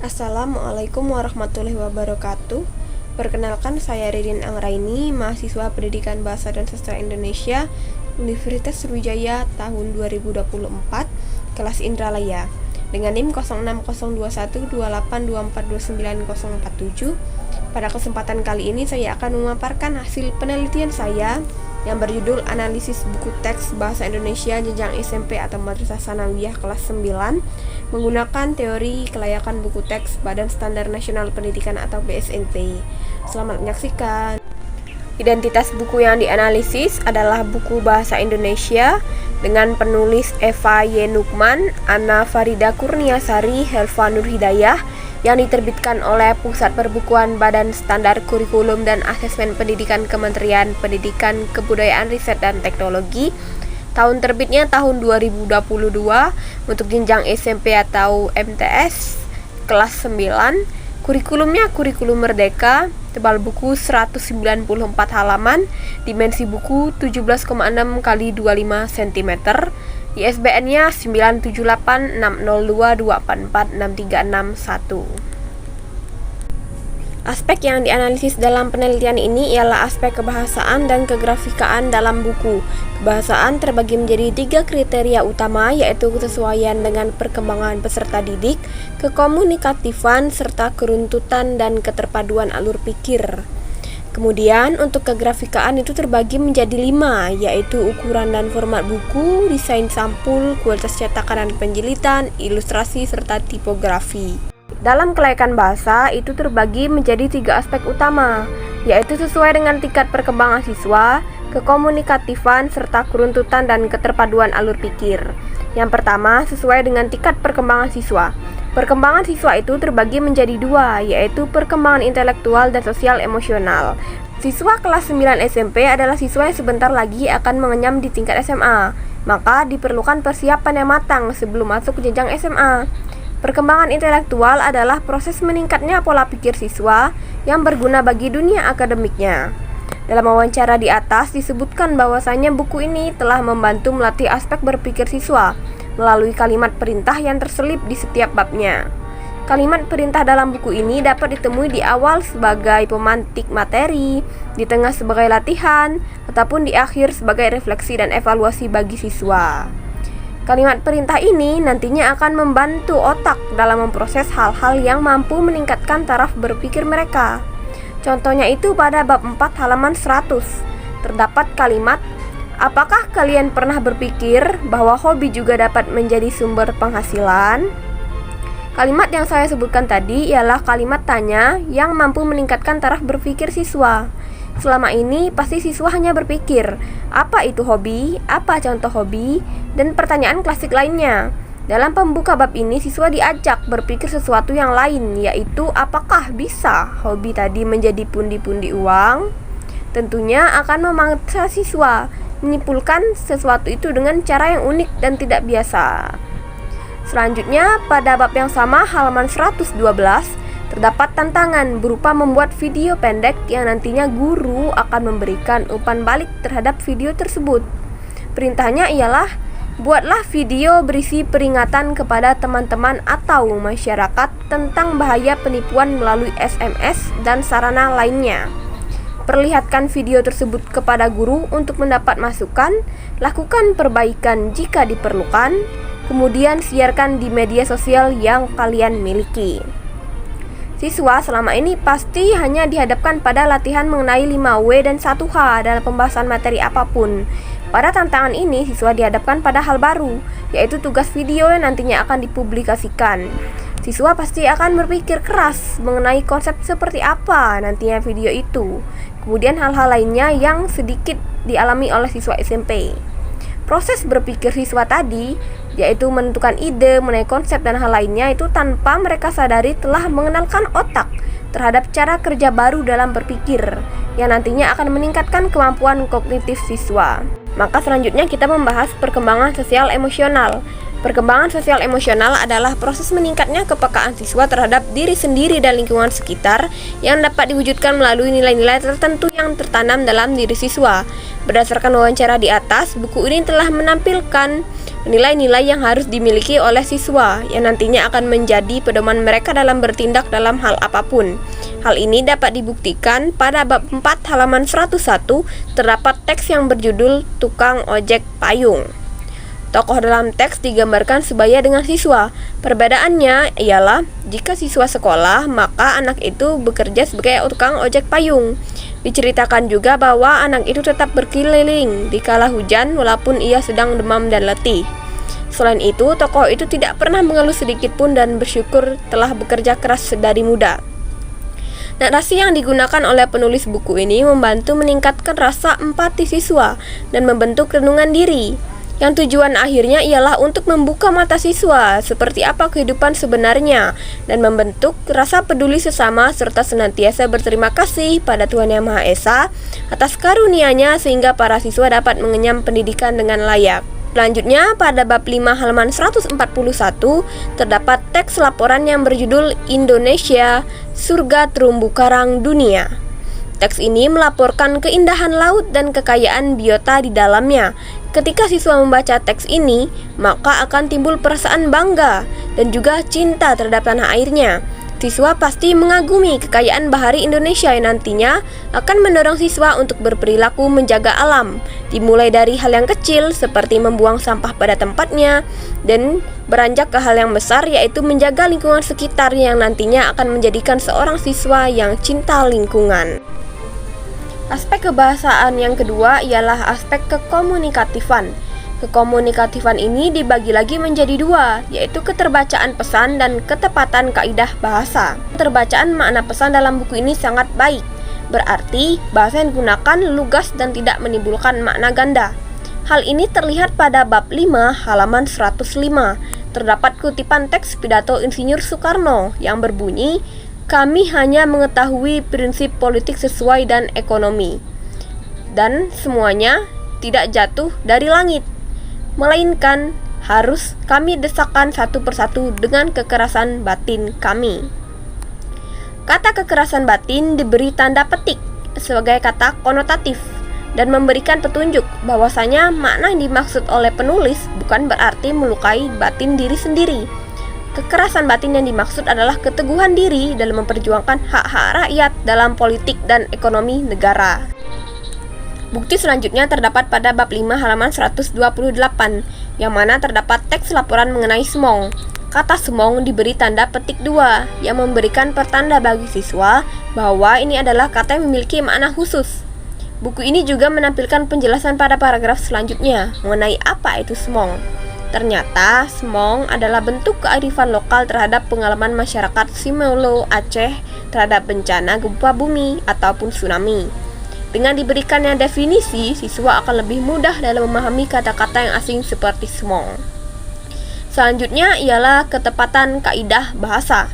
Assalamualaikum warahmatullahi wabarakatuh. Perkenalkan, saya Ririn Anggraini, mahasiswa Pendidikan Bahasa dan Sastra Indonesia, Universitas Sriwijaya tahun 2024, kelas Indralaya, dengan NIM 060128242947. Pada kesempatan kali ini saya akan memaparkan hasil penelitian saya yang berjudul Analisis Buku Teks Bahasa Indonesia Jenjang SMP atau Madrasah Tsanawiyah kelas 9 menggunakan teori kelayakan buku teks Badan Standar Nasional Pendidikan atau BSNP. Selamat menyaksikan. Identitas buku yang dianalisis adalah buku Bahasa Indonesia dengan penulis Eva Y. Nukman, Ana Farida Kurniasari, Helva Nur Hidayah, yang diterbitkan oleh Pusat Perbukuan Badan Standar Kurikulum dan Asesmen Pendidikan Kementerian Pendidikan, Kebudayaan, Riset, dan Teknologi. Tahun terbitnya tahun 2022 untuk jenjang SMP atau MTS kelas 9. Kurikulumnya kurikulum merdeka, tebal buku 194 halaman, dimensi buku 17,6 x 25 cm. ISBN-nya 9786022446361. Aspek yang dianalisis dalam penelitian ini ialah aspek kebahasaan dan kegrafikaan dalam buku. Kebahasaan terbagi menjadi 3 kriteria utama, yaitu kesesuaian dengan perkembangan peserta didik, kekomunikatifan, serta keruntutan dan keterpaduan alur pikir. Kemudian untuk kegrafikaan itu terbagi menjadi 5, yaitu ukuran dan format buku, desain sampul, kualitas cetakan dan penjilitan, ilustrasi, serta tipografi. Dalam kelayakan bahasa itu terbagi menjadi 3 aspek utama, yaitu sesuai dengan tingkat perkembangan siswa, kekomunikatifan, serta keruntutan dan keterpaduan alur pikir. Yang pertama, sesuai dengan tingkat perkembangan siswa. Perkembangan siswa itu terbagi menjadi 2, yaitu perkembangan intelektual dan sosial emosional. Siswa kelas 9 SMP adalah siswa yang sebentar lagi akan mengenyam di tingkat SMA, maka diperlukan persiapan yang matang sebelum masuk ke jenjang SMA. Perkembangan intelektual adalah proses meningkatnya pola pikir siswa yang berguna bagi dunia akademiknya. Dalam wawancara di atas disebutkan bahwasanya buku ini telah membantu melatih aspek berpikir siswa melalui kalimat perintah yang terselip di setiap babnya. Kalimat perintah dalam buku ini dapat ditemui di awal sebagai pemantik materi, di tengah sebagai latihan, ataupun di akhir sebagai refleksi dan evaluasi bagi siswa. Kalimat perintah ini nantinya akan membantu otak dalam memproses hal-hal yang mampu meningkatkan taraf berpikir mereka. Contohnya itu pada bab 4 halaman 100, terdapat kalimat, apakah kalian pernah berpikir bahwa hobi juga dapat menjadi sumber penghasilan? Kalimat yang saya sebutkan tadi ialah kalimat tanya yang mampu meningkatkan taraf berpikir siswa. Selama ini pasti siswa hanya berpikir, apa itu hobi, apa contoh hobi, dan pertanyaan klasik lainnya. Dalam pembuka bab ini siswa diajak berpikir sesuatu yang lain, yaitu apakah bisa hobi tadi menjadi pundi-pundi uang? Tentunya akan memaksa siswa menyimpulkan sesuatu itu dengan cara yang unik dan tidak biasa. Selanjutnya, pada bab yang sama halaman 112 terdapat tantangan berupa membuat video pendek yang nantinya guru akan memberikan umpan balik terhadap video tersebut. Perintahnya ialah buatlah video berisi peringatan kepada teman-teman atau masyarakat tentang bahaya penipuan melalui SMS dan sarana lainnya. Perlihatkan video tersebut kepada guru untuk mendapat masukan, lakukan perbaikan jika diperlukan, kemudian siarkan di media sosial yang kalian miliki. Siswa selama ini pasti hanya dihadapkan pada latihan mengenai 5W dan 1H dalam pembahasan materi apapun. Pada tantangan ini, siswa dihadapkan pada hal baru, yaitu tugas video yang nantinya akan dipublikasikan. Siswa pasti akan berpikir keras mengenai konsep seperti apa nantinya video itu. Kemudian hal-hal lainnya yang sedikit dialami oleh siswa SMP. Proses berpikir siswa tadi, yaitu menentukan ide mengenai konsep dan hal lainnya itu tanpa mereka sadari telah mengenalkan otak terhadap cara kerja baru dalam berpikir yang nantinya akan meningkatkan kemampuan kognitif siswa. Maka selanjutnya kita membahas perkembangan sosial emosional. Perkembangan sosial emosional adalah proses meningkatnya kepekaan siswa terhadap diri sendiri dan lingkungan sekitar yang dapat diwujudkan melalui nilai-nilai tertentu yang tertanam dalam diri siswa. Berdasarkan wawancara di atas, buku ini telah menampilkan nilai-nilai yang harus dimiliki oleh siswa yang nantinya akan menjadi pedoman mereka dalam bertindak dalam hal apapun. Hal ini dapat dibuktikan pada bab 4 halaman 101 terdapat teks yang berjudul Tukang Ojek Payung. Tokoh dalam teks digambarkan sebaya dengan siswa. Perbedaannya ialah jika siswa sekolah, maka anak itu bekerja sebagai tukang ojek payung. Diceritakan juga bahwa anak itu tetap berkeliling di kala hujan walaupun ia sedang demam dan letih. Selain itu, tokoh itu tidak pernah mengeluh sedikit pun dan bersyukur telah bekerja keras dari muda. Narasi yang digunakan oleh penulis buku ini membantu meningkatkan rasa empati siswa dan membentuk renungan diri. Yang tujuan akhirnya ialah untuk membuka mata siswa seperti apa kehidupan sebenarnya dan membentuk rasa peduli sesama serta senantiasa berterima kasih pada Tuhan Yang Maha Esa atas karunia-Nya sehingga para siswa dapat mengenyam pendidikan dengan layak. Selanjutnya, pada bab 5 halaman 141 terdapat teks laporan yang berjudul Indonesia, Surga Terumbu Karang Dunia. Teks ini melaporkan keindahan laut dan kekayaan biota di dalamnya. Ketika siswa membaca teks ini, maka akan timbul perasaan bangga dan juga cinta terhadap tanah airnya. Siswa pasti mengagumi kekayaan bahari Indonesia yang nantinya akan mendorong siswa untuk berperilaku menjaga alam, dimulai dari hal yang kecil seperti membuang sampah pada tempatnya dan beranjak ke hal yang besar yaitu menjaga lingkungan sekitar yang nantinya akan menjadikan seorang siswa yang cinta lingkungan. Aspek kebahasaan yang kedua ialah aspek kekomunikatifan. Kekomunikatifan ini dibagi lagi menjadi dua, yaitu keterbacaan pesan dan ketepatan kaidah bahasa. Keterbacaan makna pesan dalam buku ini sangat baik, berarti bahasa yang digunakan lugas dan tidak menimbulkan makna ganda. Hal ini terlihat pada bab 5 halaman 105. Terdapat kutipan teks pidato Insinyur Soekarno yang berbunyi, "Kami hanya mengetahui prinsip politik sesuai dan ekonomi, dan semuanya tidak jatuh dari langit, melainkan harus kami desakan satu persatu dengan kekerasan batin kami." Kata kekerasan batin diberi tanda petik sebagai kata konotatif dan memberikan petunjuk bahwasanya makna yang dimaksud oleh penulis bukan berarti melukai batin diri sendiri. Kekerasan batin yang dimaksud adalah keteguhan diri dalam memperjuangkan hak-hak rakyat dalam politik dan ekonomi negara. Bukti selanjutnya terdapat pada bab 5 halaman 128, yang mana terdapat teks laporan mengenai semong. Kata semong diberi tanda petik 2, yang memberikan pertanda bagi siswa bahwa ini adalah kata yang memiliki makna khusus. Buku ini juga menampilkan penjelasan pada paragraf selanjutnya mengenai apa itu semong. Ternyata, semong adalah bentuk kearifan lokal terhadap pengalaman masyarakat Simolo, Aceh terhadap bencana gempa bumi ataupun tsunami. Dengan diberikannya definisi, siswa akan lebih mudah dalam memahami kata-kata yang asing seperti semong. Selanjutnya ialah ketepatan kaidah bahasa.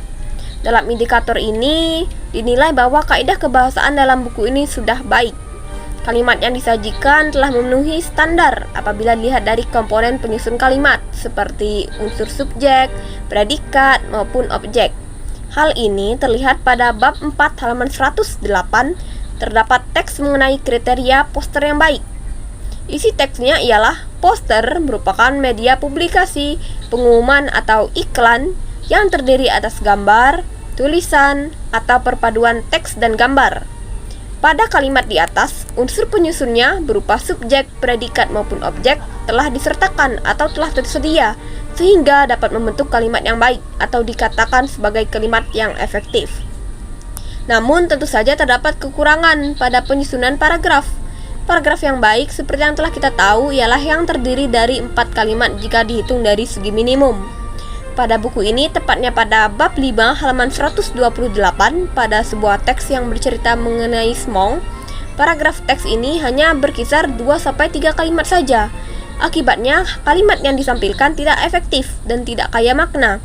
Dalam indikator ini, dinilai bahwa kaidah kebahasaan dalam buku ini sudah baik. Kalimat yang disajikan telah memenuhi standar apabila dilihat dari komponen penyusun kalimat seperti unsur subjek, predikat, maupun objek. Hal ini terlihat pada bab 4 halaman 108, terdapat teks mengenai kriteria poster yang baik. Isi teksnya ialah poster merupakan media publikasi, pengumuman atau iklan yang terdiri atas gambar, tulisan, atau perpaduan teks dan gambar. Pada kalimat di atas, unsur penyusunnya berupa subjek, predikat maupun objek telah disertakan atau telah tersedia sehingga dapat membentuk kalimat yang baik atau dikatakan sebagai kalimat yang efektif. Namun tentu saja terdapat kekurangan pada penyusunan paragraf. Paragraf yang baik seperti yang telah kita tahu ialah yang terdiri dari 4 kalimat jika dihitung dari segi minimum. Pada buku ini, tepatnya pada bab 5 halaman 128, pada sebuah teks yang bercerita mengenai semong, paragraf teks ini hanya berkisar 2-3 kalimat saja. Akibatnya, kalimat yang disampilkan tidak efektif dan tidak kaya makna.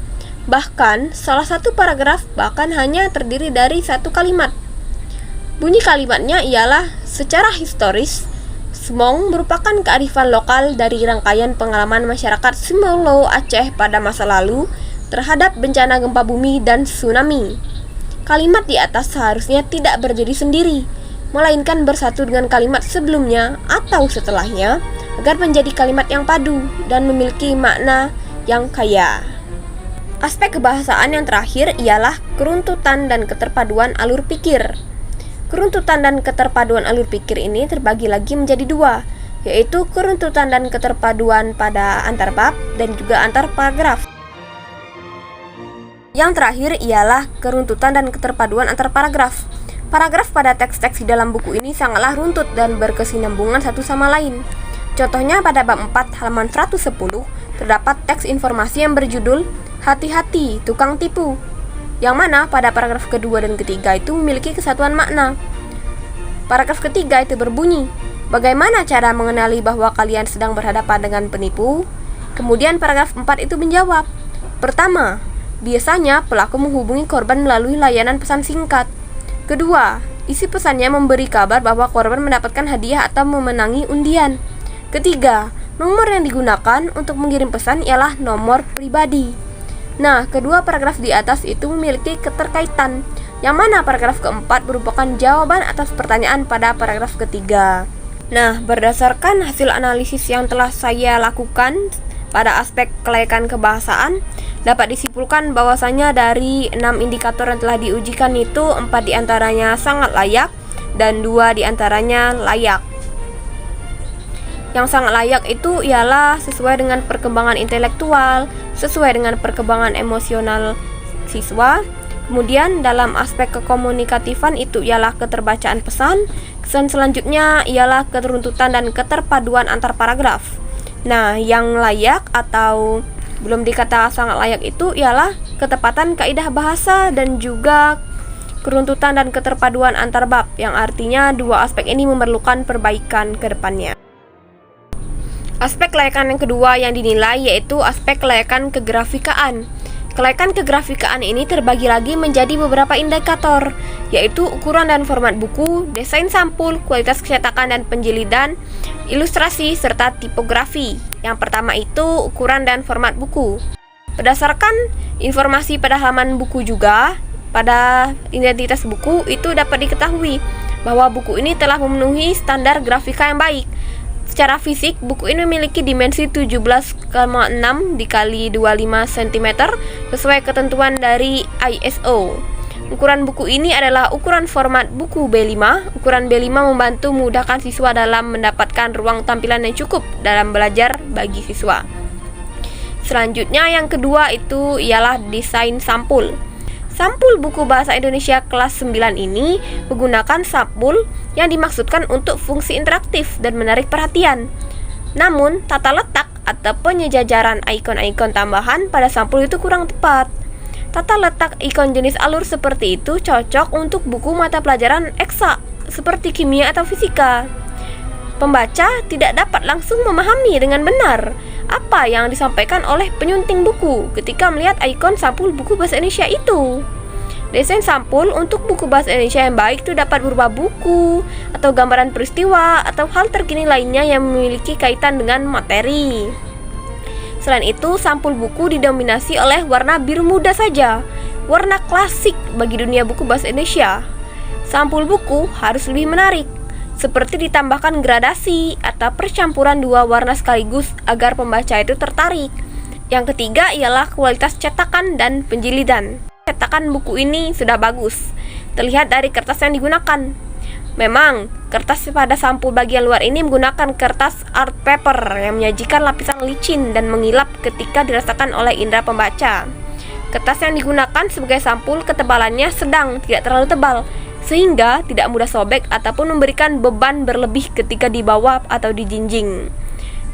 Bahkan, salah satu paragraf bahkan hanya terdiri dari 1 kalimat. Bunyi kalimatnya ialah, secara historis, semong merupakan kearifan lokal dari rangkaian pengalaman masyarakat Simolo, Aceh pada masa lalu terhadap bencana gempa bumi dan tsunami. Kalimat di atas seharusnya tidak berdiri sendiri, melainkan bersatu dengan kalimat sebelumnya atau setelahnya agar menjadi kalimat yang padu dan memiliki makna yang kaya. Aspek kebahasaan yang terakhir ialah keruntutan dan keterpaduan alur pikir. Keruntutan dan keterpaduan alur pikir ini terbagi lagi menjadi dua, yaitu keruntutan dan keterpaduan pada antar bab dan juga antar paragraf. Yang terakhir ialah keruntutan dan keterpaduan antar paragraf. Paragraf pada teks-teks di dalam buku ini sangatlah runtut dan berkesinambungan satu sama lain. Contohnya pada bab 4 halaman 110 terdapat teks informasi yang berjudul "Hati-hati, tukang tipu", yang mana pada paragraf kedua dan ketiga itu memiliki kesatuan makna. Paragraf ketiga itu berbunyi, "Bagaimana cara mengenali bahwa kalian sedang berhadapan dengan penipu?" Kemudian paragraf 4 itu menjawab, "Pertama, biasanya pelaku menghubungi korban melalui layanan pesan singkat. Kedua, isi pesannya memberi kabar bahwa korban mendapatkan hadiah atau memenangi undian. Ketiga, nomor yang digunakan untuk mengirim pesan ialah nomor pribadi." Nah, kedua paragraf di atas itu memiliki keterkaitan, yang mana paragraf keempat merupakan jawaban atas pertanyaan pada paragraf ketiga. Nah, berdasarkan hasil analisis yang telah saya lakukan pada aspek kelayakan kebahasaan, dapat disimpulkan bahwasanya dari 6 indikator yang telah diujikan itu 4 diantaranya sangat layak dan 2 diantaranya layak. Yang sangat layak itu ialah sesuai dengan perkembangan intelektual, sesuai dengan perkembangan emosional siswa. Kemudian dalam aspek kekomunikatifan itu ialah keterbacaan pesan. Kesan selanjutnya ialah keteruntutan dan keterpaduan antar paragraf. Nah, yang layak atau belum dikatakan sangat layak itu ialah ketepatan kaidah bahasa dan juga keruntutan dan keterpaduan antar bab, yang artinya dua aspek ini memerlukan perbaikan ke depannya. Aspek kelayakan yang kedua yang dinilai yaitu aspek kelayakan kegrafikaan. Kelayakan kegrafikaan ini terbagi lagi menjadi beberapa indikator, yaitu ukuran dan format buku, desain sampul, kualitas cetakan dan penjilidan, ilustrasi, serta tipografi. Yang pertama itu ukuran dan format buku. Berdasarkan informasi pada halaman buku juga, pada identitas buku itu dapat diketahui bahwa buku ini telah memenuhi standar grafika yang baik. Secara fisik, buku ini memiliki dimensi 17,6 dikali 25 cm sesuai ketentuan dari ISO. Ukuran buku ini adalah ukuran format buku B5. Ukuran B5 membantu memudahkan siswa dalam mendapatkan ruang tampilan yang cukup dalam belajar bagi siswa. Selanjutnya yang kedua itu ialah desain sampul. Sampul buku bahasa Indonesia kelas 9 ini menggunakan sampul yang dimaksudkan untuk fungsi interaktif dan menarik perhatian. Namun, tata letak atau penyejajaran ikon-ikon tambahan pada sampul itu kurang tepat. Tata letak ikon jenis alur seperti itu cocok untuk buku mata pelajaran eksak seperti kimia atau fisika. Pembaca tidak dapat langsung memahami dengan benar apa yang disampaikan oleh penyunting buku ketika melihat ikon sampul buku bahasa Indonesia itu. Desain sampul untuk buku bahasa Indonesia yang baik itu dapat berupa buku atau gambaran peristiwa atau hal terkini lainnya yang memiliki kaitan dengan materi. Selain itu, sampul buku didominasi oleh warna biru muda saja, warna klasik bagi dunia buku bahasa Indonesia. Sampul buku harus lebih menarik, seperti ditambahkan gradasi atau percampuran dua warna sekaligus agar pembaca itu tertarik. Yang ketiga ialah kualitas cetakan dan penjilidan. Cetakan buku ini sudah bagus, terlihat dari kertas yang digunakan. Memang, kertas pada sampul bagian luar ini menggunakan kertas art paper yang menyajikan lapisan licin dan mengilap ketika dirasakan oleh indera pembaca. Kertas yang digunakan sebagai sampul ketebalannya sedang, tidak terlalu tebal, sehingga tidak mudah sobek ataupun memberikan beban berlebih ketika dibawa atau dijinjing.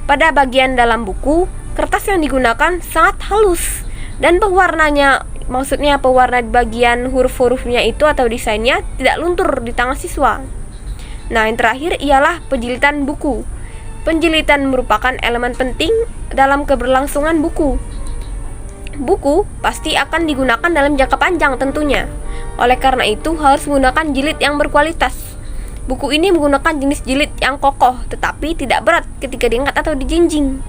Pada bagian dalam buku, kertas yang digunakan sangat halus dan pewarnanya, maksudnya pewarna di bagian huruf-hurufnya itu atau desainnya tidak luntur di tangan siswa. Nah, yang terakhir ialah penjilitan buku. Penjilitan merupakan elemen penting dalam keberlangsungan buku. Buku pasti akan digunakan dalam jangka panjang tentunya. Oleh karena itu harus menggunakan jilid yang berkualitas. Buku ini menggunakan jenis jilid yang kokoh tetapi tidak berat ketika diangkat atau dijinjing.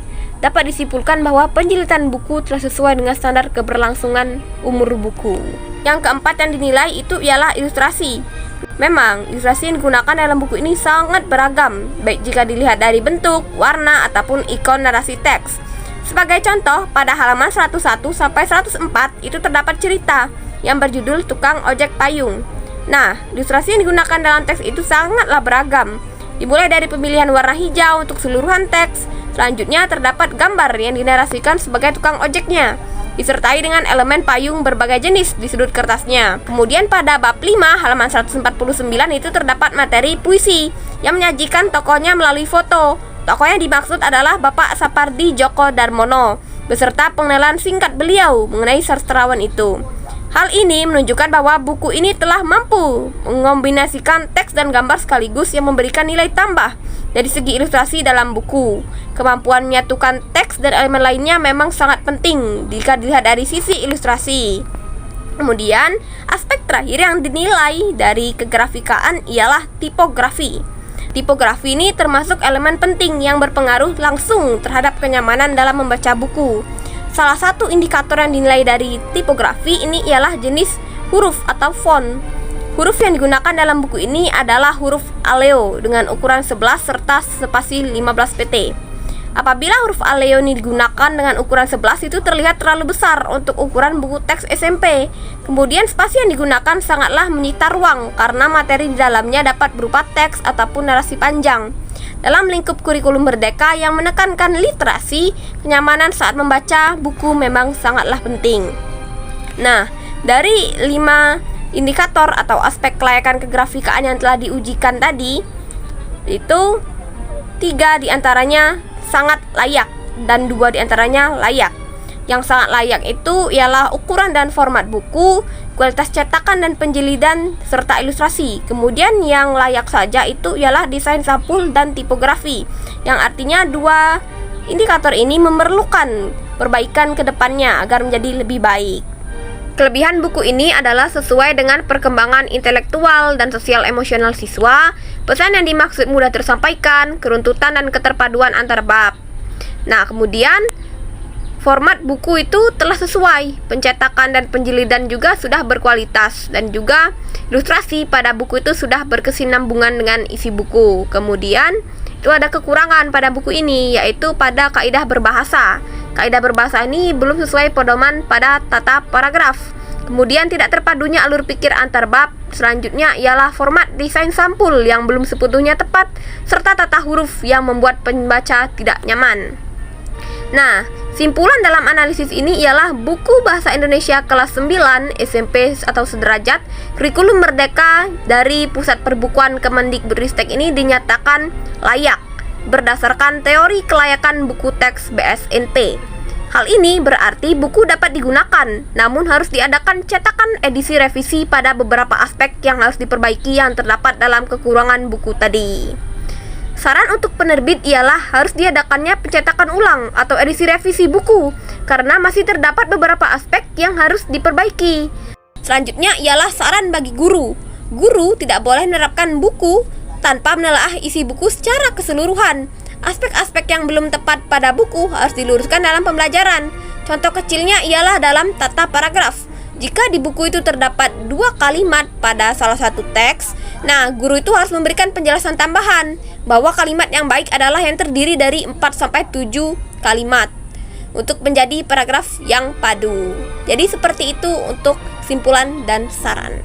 Dapat disimpulkan bahwa penjilitan buku telah sesuai dengan standar keberlangsungan umur buku. Yang keempat yang dinilai itu ialah ilustrasi. Memang, ilustrasi yang digunakan dalam buku ini sangat beragam, baik jika dilihat dari bentuk, warna, ataupun ikon narasi teks. Sebagai contoh, pada halaman 101 sampai 104 itu terdapat cerita yang berjudul Tukang Ojek Payung. Nah, ilustrasi yang digunakan dalam teks itu sangatlah beragam. Dimulai dari pemilihan warna hijau untuk seluruhan teks. Selanjutnya terdapat gambar yang dinarasikan sebagai tukang ojeknya, disertai dengan elemen payung berbagai jenis di sudut kertasnya. Kemudian pada bab 5 halaman 149 itu terdapat materi puisi yang menyajikan tokohnya melalui foto. Tokoh yang dimaksud adalah Bapak Sapardi Djoko Darmono beserta pengenalan singkat beliau mengenai sastrawan itu. Hal ini menunjukkan bahwa buku ini telah mampu mengombinasikan teks dan gambar sekaligus yang memberikan nilai tambah dari segi ilustrasi dalam buku. Kemampuan menyatukan teks dan elemen lainnya memang sangat penting jika dilihat dari sisi ilustrasi. Kemudian, aspek terakhir yang dinilai dari kegrafikaan ialah tipografi. Tipografi ini termasuk elemen penting yang berpengaruh langsung terhadap kenyamanan dalam membaca buku. Salah satu indikator yang dinilai dari tipografi ini ialah jenis huruf atau font. Huruf yang digunakan dalam buku ini adalah huruf Aleo dengan ukuran 11 serta spasi 15 pt. Apabila huruf Aleo ini digunakan dengan ukuran 11 itu terlihat terlalu besar untuk ukuran buku teks SMP. Kemudian spasi yang digunakan sangatlah menyita ruang karena materi di dalamnya dapat berupa teks ataupun narasi panjang. Dalam lingkup kurikulum Merdeka yang menekankan literasi, kenyamanan saat membaca buku memang sangatlah penting. Nah, dari 5 indikator atau aspek kelayakan kegrafikaan yang telah diujikan tadi, itu 3 diantaranya sangat layak dan 2 diantaranya layak. Yang sangat layak itu ialah ukuran dan format buku, kualitas cetakan dan penjilidan, serta ilustrasi. Kemudian yang layak saja itu ialah desain sampul dan tipografi, yang artinya 2 indikator ini memerlukan perbaikan ke depannya agar menjadi lebih baik. Kelebihan buku ini adalah sesuai dengan perkembangan intelektual dan sosial emosional siswa, pesan yang dimaksud mudah tersampaikan, keruntutan dan keterpaduan antar bab. Nah, kemudian format buku itu telah sesuai, pencetakan dan penjilidan juga sudah berkualitas, dan juga ilustrasi pada buku itu sudah berkesinambungan dengan isi buku. Kemudian itu ada kekurangan pada buku ini, yaitu pada kaidah berbahasa. Kaidah berbahasa ini belum sesuai pedoman pada tata paragraf. Kemudian tidak terpadunya alur pikir antar bab. Selanjutnya ialah format desain sampul yang belum sepenuhnya tepat, serta tata huruf yang membuat pembaca tidak nyaman. Nah, simpulan dalam analisis ini ialah buku Bahasa Indonesia kelas 9 SMP atau sederajat kurikulum Merdeka dari Pusat Perbukuan Kemendikbudristek ini dinyatakan layak berdasarkan teori kelayakan buku teks BSNP. Hal ini berarti buku dapat digunakan, namun harus diadakan cetakan edisi revisi pada beberapa aspek yang harus diperbaiki yang terdapat dalam kekurangan buku tadi. Saran untuk penerbit ialah harus diadakannya pencetakan ulang atau edisi revisi buku, karena masih terdapat beberapa aspek yang harus diperbaiki. Selanjutnya ialah saran bagi guru. Guru tidak boleh menerapkan buku tanpa menelaah isi buku secara keseluruhan. Aspek-aspek yang belum tepat pada buku harus diluruskan dalam pembelajaran. Contoh kecilnya ialah dalam tata paragraf. Jika di buku itu terdapat 2 kalimat pada salah satu teks, nah guru itu harus memberikan penjelasan tambahan bahwa kalimat yang baik adalah yang terdiri dari 4-7 kalimat untuk menjadi paragraf yang padu. Jadi seperti itu untuk simpulan dan saran.